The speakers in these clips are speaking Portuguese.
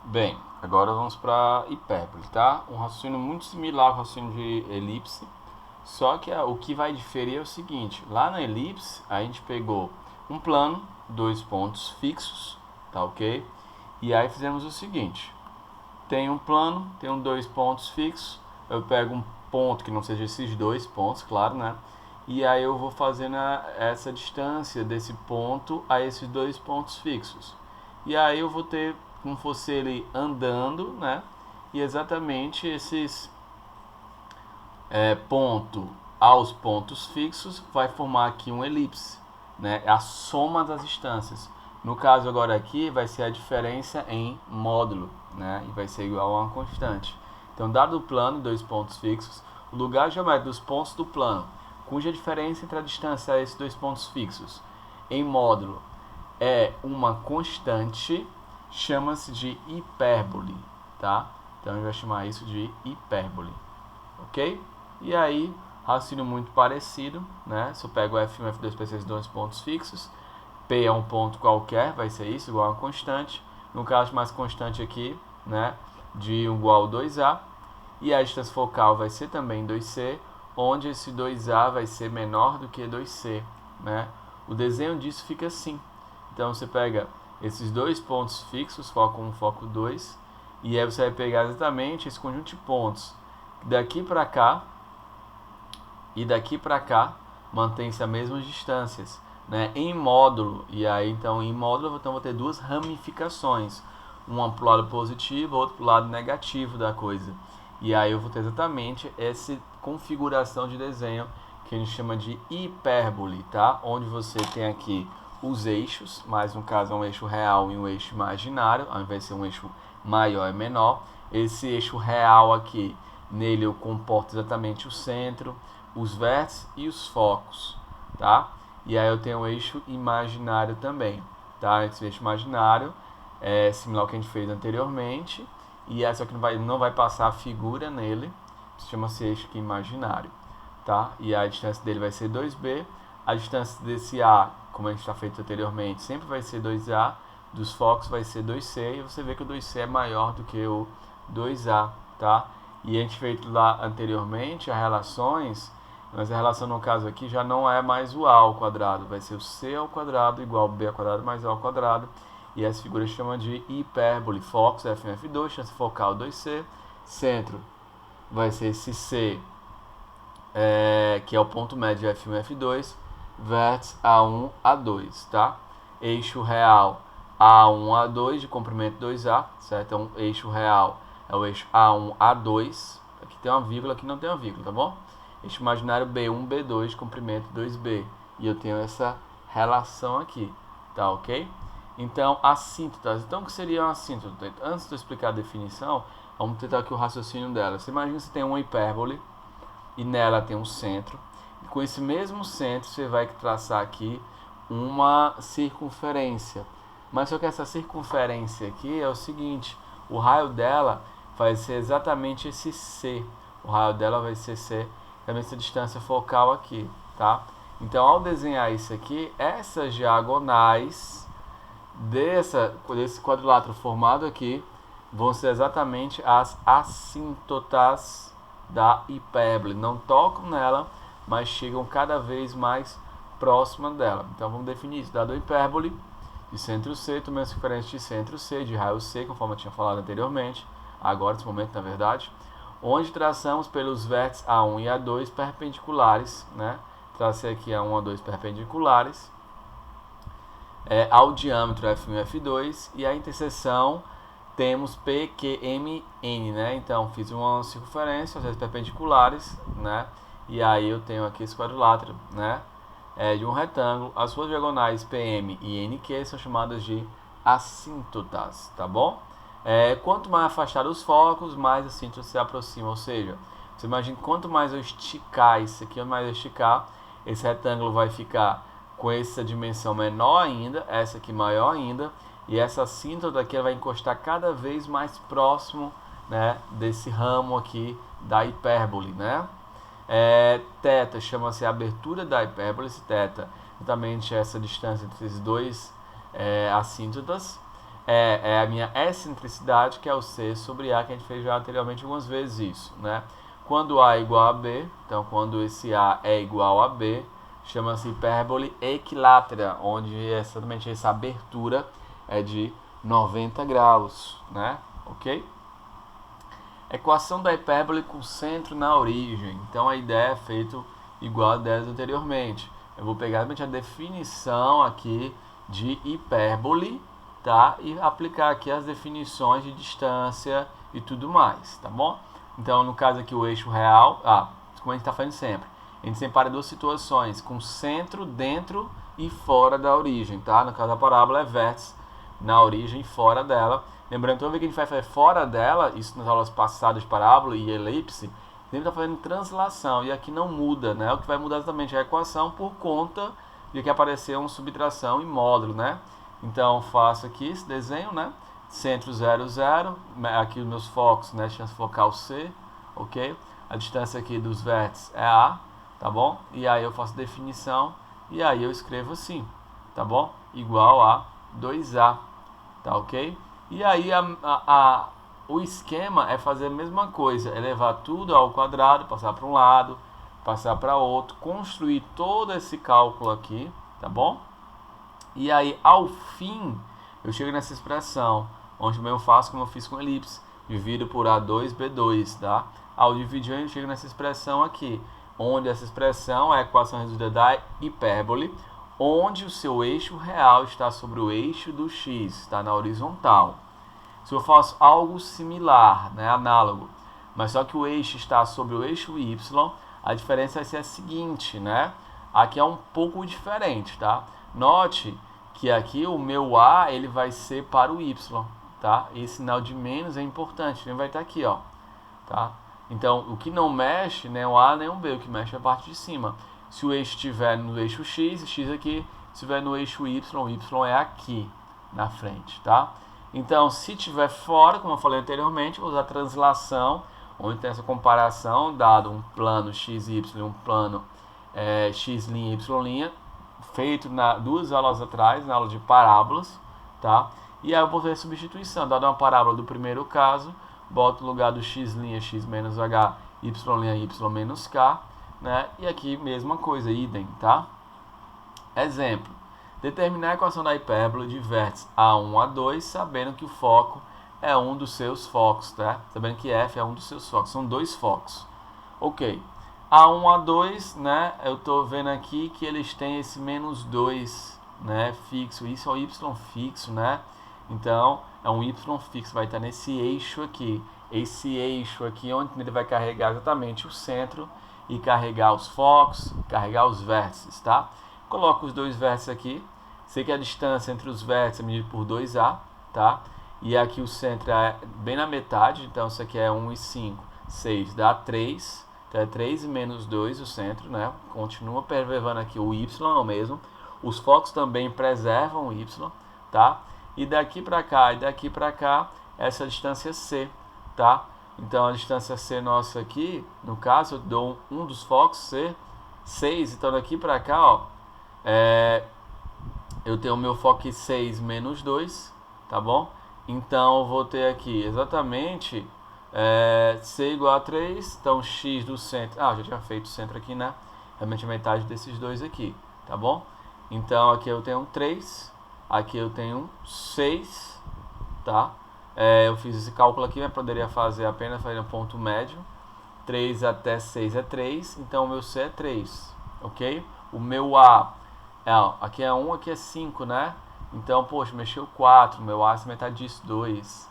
Bem, agora vamos para hipérbole, tá? Um raciocínio muito similar ao raciocínio de elipse, só que o que vai diferir é o seguinte: lá na elipse a gente pegou um plano, dois pontos fixos, tá ok? E aí fizemos o seguinte: tem um plano, tem dois pontos fixos, eu pego um ponto que não seja esses dois pontos, claro, né? E aí eu vou fazendo essa distância desse ponto a esses dois pontos fixos. E aí eu vou ter como fosse ele andando, né? E exatamente esses ponto aos pontos fixos vai formar aqui um elipse, né? É a soma das distâncias. No caso agora aqui vai ser a diferença em módulo, né? E vai ser igual a uma constante. Então, dado o plano, dois pontos fixos, o lugar geométrico dos pontos do plano, cuja diferença entre a distância a esses dois pontos fixos em módulo é uma constante, chama-se de hipérbole, tá? Então, a gente vai chamar isso de hipérbole, ok? E aí, raciocínio muito parecido, né? Se eu pego F1 e F2 para esses dois pontos fixos, P é um ponto qualquer, vai ser isso, igual a uma constante. No caso mais constante aqui, né? De igual a 2A. E a distância focal vai ser também 2C, onde esse 2A vai ser menor do que 2C, né? O desenho disso fica assim. Então, você pega esses dois pontos fixos, foco 1, foco 2, e aí você vai pegar exatamente esse conjunto de pontos. Daqui para cá e daqui para cá mantém-se as mesmas distâncias, né, em módulo. E aí então em módulo então vou ter duas ramificações, uma para o lado positivo, outra para o lado negativo da coisa. E aí eu vou ter exatamente essa configuração de desenho que a gente chama de hipérbole, tá? Onde você tem aqui os eixos, mas no caso é um eixo real e um eixo imaginário, ao invés de ser um eixo maior e menor. Esse eixo real aqui, nele eu comporto exatamente o centro, os vértices e os focos, tá? E aí eu tenho o eixo imaginário também, tá? Esse eixo imaginário é similar ao que a gente fez anteriormente, e essa aqui não vai passar a figura nele, chama-se eixo aqui imaginário, tá? E a distância dele vai ser 2b, a distância desse A, como a gente está feito anteriormente, sempre vai ser 2A, dos focos vai ser 2C, e você vê que o 2C é maior do que o 2A, tá? E a gente fez lá anteriormente as relações, mas a relação no caso aqui já não é mais o A ao quadrado, vai ser o C ao quadrado igual B ao quadrado mais A ao quadrado. E essa figura chama de hipérbole. Focos F1, F2, chance focal 2C, centro vai ser esse C, que é o ponto médio F1, F2, vértice A1, A2, tá? Eixo real A1, A2 de comprimento 2A, certo? Então, eixo real é o eixo A1, A2. Aqui tem uma vírgula, aqui não tem uma vírgula, tá bom? Eixo imaginário B1, B2 de comprimento 2B. E eu tenho essa relação aqui, tá ok? Então, assíntotas. Então, o que seria uma assíntota? Antes de eu explicar a definição, vamos tentar aqui o raciocínio dela. Você imagina que você tem uma hipérbole e nela tem um centro. E com esse mesmo centro, você vai traçar aqui uma circunferência. Mas só que essa circunferência aqui é o seguinte: o raio dela vai ser exatamente esse C. O raio dela vai ser C, também essa distância focal aqui, tá? Então, ao desenhar isso aqui, essas diagonais desse quadrilátero formado aqui vão ser exatamente as assíntotas da hipérbole. Não tocam nela, mas chegam cada vez mais próxima dela. Então vamos definir isso. Dado a hipérbole de centro C, tomei a circunferência de centro C, de raio C, conforme eu tinha falado anteriormente, agora nesse momento na verdade, onde traçamos pelos vértices A1 e A2 perpendiculares, né? Tracei aqui A1 e A2 perpendiculares, ao diâmetro F1 e F2, e a interseção temos P, Q, M, N, né? Então fiz uma circunferência, as perpendiculares, né? E aí eu tenho aqui esse quadrilátero, né? De um retângulo. As suas diagonais PM e NQ são chamadas de assíntotas, tá bom? Quanto mais afastar os focos, mais assíntotas se aproximam, ou seja, você imagina que quanto mais eu esticar isso aqui, mais eu esticar, esse retângulo vai ficar com essa dimensão menor ainda, essa aqui maior ainda, e essa assíntota aqui vai encostar cada vez mais próximo, né, desse ramo aqui da hipérbole, né? Θ chama-se a abertura da hipérbole, esse θ exatamente essa distância entre esses dois assíntotas. é a minha excentricidade, que é o C sobre A, que a gente fez já anteriormente algumas vezes isso, né? Quando A é igual a B, então quando esse A é igual a B, chama-se hipérbole equilátera, onde exatamente essa abertura é de 90 graus, né? Ok? Equação da hipérbole com centro na origem. Então a ideia é feita igual a 10 anteriormente. Eu vou pegar a definição aqui de hipérbole, tá? E aplicar aqui as definições de distância e tudo mais, tá bom? Então, no caso aqui, o eixo real, como a gente está fazendo sempre, a gente separa duas situações, com centro dentro e fora da origem, tá? No caso da parábola é vértice na origem e fora dela. Lembrando, toda vez que a gente vai fazer fora dela, isso nas aulas passadas de parábola e elipse, sempre está fazendo translação, e aqui não muda, né? O que vai mudar exatamente é a equação por conta de que apareceu uma subtração e módulo, né? Então, faço aqui esse desenho, né? Centro 0, 0, aqui os meus focos, né? Chance focal C, ok? A distância aqui dos vértices é A, tá bom? E aí eu faço definição, e aí eu escrevo assim, tá bom? Igual a 2A, tá ok? E aí o esquema é fazer a mesma coisa, é levar tudo ao quadrado, passar para um lado, passar para outro, construir todo esse cálculo aqui, tá bom? E aí, ao fim, eu chego nessa expressão, onde eu faço como eu fiz com elipse, divido por A2, B2, tá? Ao dividir, eu chego nessa expressão aqui, onde essa expressão é a equação reduzida da hipérbole, onde o seu eixo real está sobre o eixo do x, está na horizontal. Se eu faço algo similar, né, análogo, mas só que o eixo está sobre o eixo y, a diferença vai ser a seguinte, né? Aqui é um pouco diferente, tá? Note que aqui o meu A ele vai ser para o y, tá? Esse sinal de menos é importante, ele vai estar aqui, ó, tá? Então, o que não mexe, nem o A nem o B, o que mexe é a parte de cima. Se o eixo estiver no eixo x, x aqui, se estiver no eixo y, o y é aqui na frente, tá? Então, se estiver fora, como eu falei anteriormente, vou usar a translação, onde tem essa comparação, dado um plano x, y e um plano x' e y', feito duas aulas atrás, na aula de parábolas, tá? E aí eu vou fazer a substituição, dado uma parábola do primeiro caso, boto no lugar do x' x menos h, y' y menos k, né? E aqui mesma coisa, idem, tá? Exemplo. Determinar a equação da hipérbole de vértices A1 a 2, sabendo que o foco é um dos seus focos, tá? Sabendo que F é um dos seus focos, são dois focos. Ok. A1 a 2, né? Eu estou vendo aqui que eles têm esse menos 2, né? Fixo. Isso é o Y fixo, né? Então, é um Y fixo, vai estar nesse eixo aqui. Esse eixo aqui, onde ele vai carregar exatamente o centro e carregar os focos, carregar os vértices, tá? Coloco os dois vértices aqui. Sei que a distância entre os vértices é medida por 2A, tá? E aqui o centro é bem na metade, então isso aqui é 1 e 5, 6, dá 3. Então é 3 menos 2 o centro, né? Continua preservando aqui o Y, é o mesmo. Os focos também preservam o Y, tá? E daqui para cá e daqui para cá, essa distância C, tá? Então a distância C nossa aqui, no caso, eu dou um dos focos, C, 6. Então daqui para cá, ó, eu tenho o meu foco aqui 6 menos 2, tá bom? Então eu vou ter aqui exatamente C igual a 3, então x do centro, já tinha feito o centro aqui, né? Realmente a metade desses dois aqui, tá bom? Então aqui eu tenho 3, aqui eu tenho 6, tá? Eu fiz esse cálculo aqui, mas poderia fazer apenas fazendo ponto médio. 3 até 6 é 3, então o meu C é 3, ok? O meu A, aqui é 1, aqui é 5, né? Então, poxa, mexeu 4, meu A é metade disso, 2.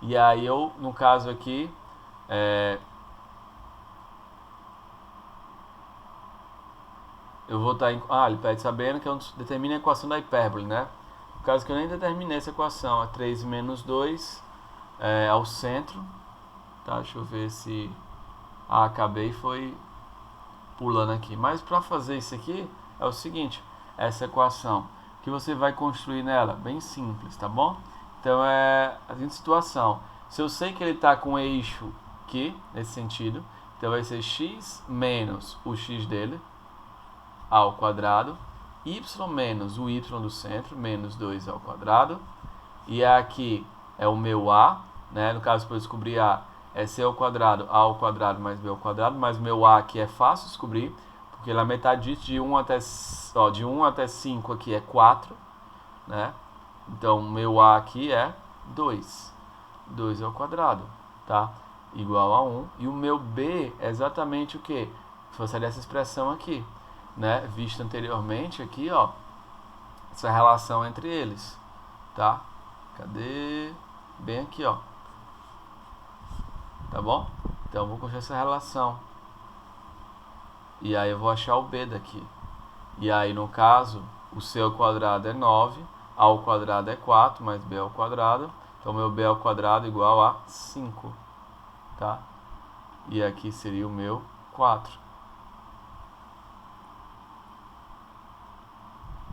E aí eu, no caso aqui, eu vou estar em... ele pede sabendo que eu determine a equação da hipérbole, né? No caso que eu nem determinei essa equação, é 3 menos 2 ao centro. Tá, deixa eu ver se... acabei foi pulando aqui. Mas para fazer isso aqui, é o seguinte, essa equação, que você vai construir nela, bem simples, tá bom? Então é a seguinte situação, se eu sei que ele está com eixo aqui, nesse sentido, então vai ser x menos o x dele, ao quadrado, y menos o y do centro, menos 2 ao quadrado, E aqui é o meu A, né? No caso, para eu descobrir A, é C ao quadrado, A ao quadrado mais B ao quadrado, mas o meu A aqui é fácil descobrir, porque na metade disso, de 1 até 5 aqui é 4, né? Então, o meu A aqui é 2. 2 ao quadrado, tá? Igual a 1. E o meu B é exatamente o que? Fosse essa expressão aqui, né? Vista anteriormente aqui, ó. Essa relação entre eles, tá? Cadê? Bem aqui, ó. Tá bom? Então, eu vou construir essa relação. E aí eu vou achar o B daqui. E aí, no caso, o C ao quadrado é 9, A ao quadrado é 4, mais B ao quadrado. Então, meu B ao quadrado é igual a 5, tá? E aqui seria o meu 4.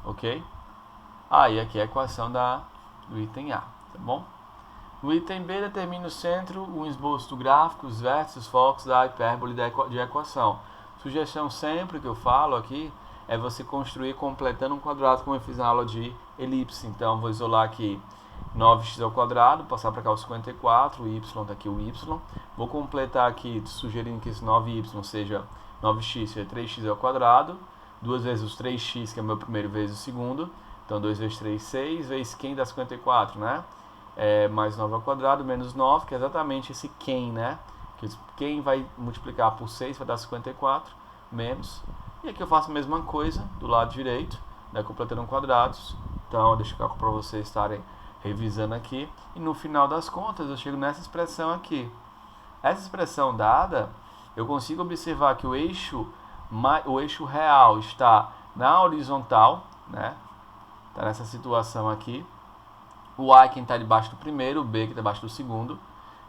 Ok? E aqui é a equação do item A, tá bom? No item B, determina o centro, o esboço do gráfico, os vértices, os focos da hipérbole de equação. Sugestão sempre que eu falo aqui é você construir completando um quadrado, como eu fiz na aula de elipse. Então, vou isolar aqui 9x ao quadrado, passar para cá o 54, o y está aqui o y. Vou completar aqui, sugerindo que esse 9y seja 9x, seja 3x ao quadrado. 2 vezes os 3x, que é o meu primeiro, vezes o segundo. Então, 2 vezes 3, 6, vezes quem dá 54, né? Mais 9 ao quadrado, menos 9, que é exatamente esse quem, né? Quem vai multiplicar por 6 vai dar 54, menos. E aqui eu faço a mesma coisa do lado direito, né? Completando quadrados. Então, deixa eu para vocês estarem revisando aqui. E no final das contas, eu chego nessa expressão aqui. Essa expressão dada, eu consigo observar que o eixo real está na horizontal, né? Está nessa situação aqui. O A é quem está debaixo do primeiro, o B que está debaixo do segundo.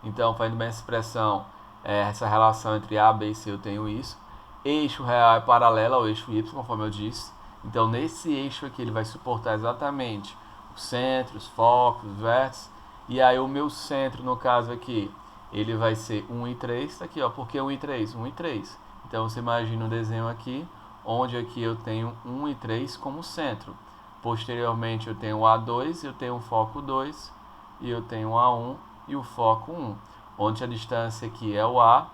Então, fazendo bem essa expressão, essa relação entre A, B e C, eu tenho isso. Eixo real é paralelo ao eixo Y, conforme eu disse. Então, nesse eixo aqui, ele vai suportar exatamente o centro, os focos, os vértices. E aí, o meu centro, no caso aqui, ele vai ser 1 e 3. Tá aqui, ó. Por que 1 e 3? 1 e 3. Então, você imagina um desenho aqui, onde aqui eu tenho 1 e 3 como centro. Posteriormente, eu tenho o A2, eu tenho o foco 2, e eu tenho o A1 e o foco 1. Onde a distância aqui é o A,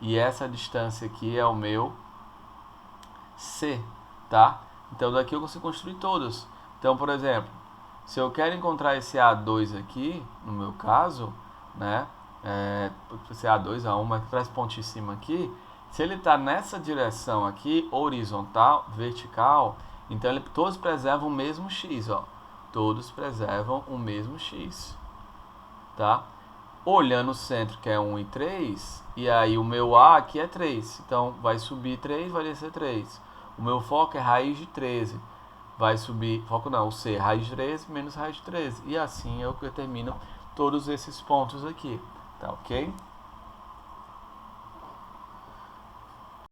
e essa distância aqui é o meu C, tá? Então, daqui eu consigo construir todos. Então, por exemplo, se eu quero encontrar esse A2 aqui, no meu caso, né? Esse A2, A1, mas traz ponto em cima aqui. Se ele está nessa direção aqui, horizontal, vertical, então todos preservam o mesmo x, ó. Todos preservam o mesmo x, tá? Olhando o centro, que é 1 e 3, e aí o meu A aqui é 3. Então, vai subir 3, vai descer 3. O meu foco é raiz de 13. Vai subir, foco não, o C, raiz de 13 menos raiz de 13. E assim eu determino todos esses pontos aqui, tá ok?